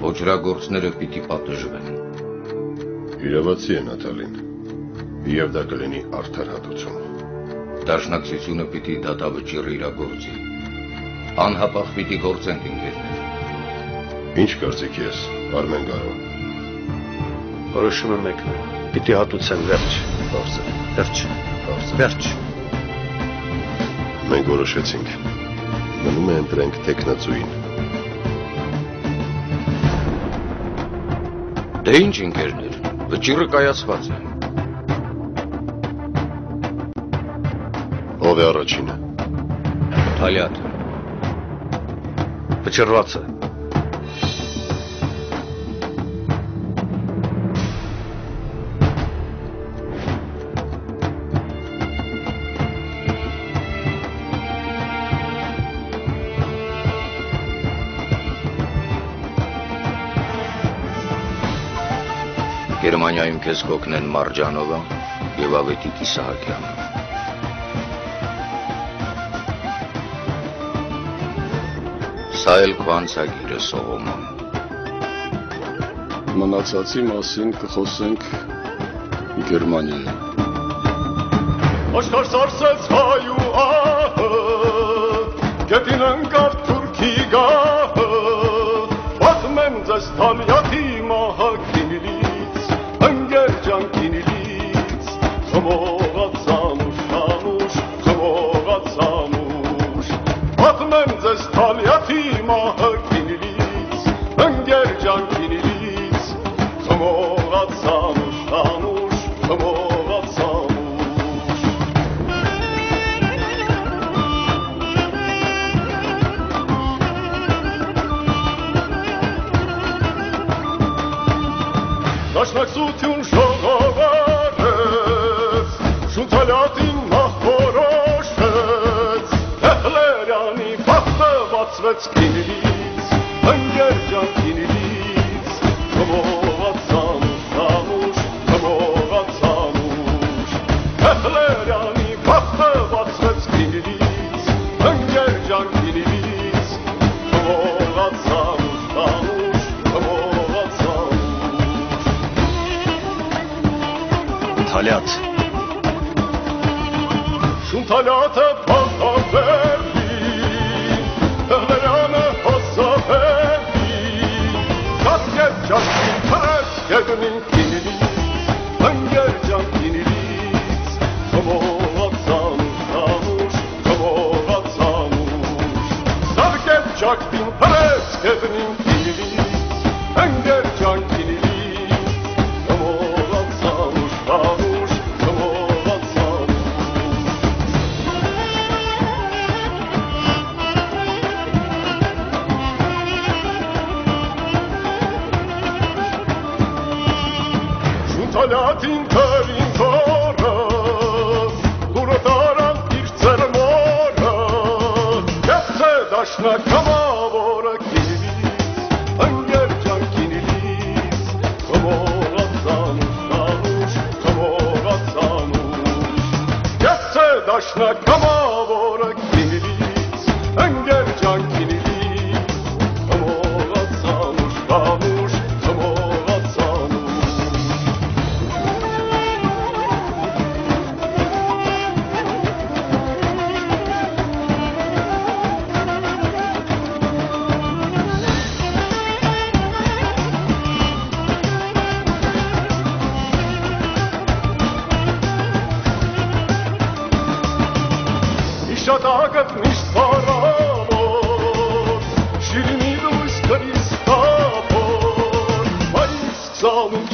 Ոչրագործները պիտի պատժվեն։ Իրավացի է Նատալին, և դա կլինի արդար հատուցում։ Դաշնակցությունը պիտի դատավճիռ իրագործի։ Անհապաղ պիտի գործենք ընկերներ։ Ինչ կարծիք ես, Արմեն Գարոն։ Որոշումը մեկն է, պիտի հատուցեն վերջ։ Վերջ։ Մենք որոշեցինք, մնում է ընտրենք թեկնածուին։ Դե ինչ ընկերներ, վճիռը կայացված է։ Ով է առաջինը։ Թալյատը։ Վճռված է։ Գերմանիայում քեզ կօգնեն Մարջանովը և Ավետիք Իսահակյանը։ Սա էլ քո անցագիրը, Սողոմոն։ Մնացածի մասին կխոսենք Գերմանիայում։ Աշխարհ սարսեց հայ ու ահը, գետին ընկավ թուրքի գահը, պատմեմ ձեզ Թալյատի մահագինից, ընկեր ջանքինից, խմողած ամուշ, խմողած ամուշ, պատմեմ ձեզ Թալյատի մահագինից, ընկեր ջանքինից, խմողած ամուշ, խմողած ամուշ։ Դաշնակցություն ժողովարեց, Շունթալյատին նախորոշեց, Թեխլերյանի բախտը բացվեց կինից, ընկեր ջանքինից, խմողած ամուշ, խմողած ամուշ, Թեխլերյանի բախտը բացվեց կինից, ընկեր ջանքինից, խմողած ամուշ, խմողած ամուշ։ Թալյատ։ Շունթալյատը բանտավերին, Թեխլերյանը հոսավերին, Կասկեր ջանքին թրեց գետնին կինից, ընկեր ջանքինից, խմողած ամուշ, խմողած ամուշ, Սարկեր ջանքին թրեց գետնին կինից, ընկեր ջանքինից, խմողած ամուշ, խմողած ամուշ։ Շունթալյատին թրին թորը, դուրը տարան իր ծերմորը, Կեցե դաշնակ կամավորը կինից, ընկեր ջանքինից, խմողած ամուշ, խմողած ամուշ, Կեցե դաշնակ կամավորը կինից, ընկեր ջանքինից, խմողած ամուշ, խմողած ամուշ։ Իշատակըտ միշտ պարավոր, շիրինի լույս կրիս տապոր, բայց սալուն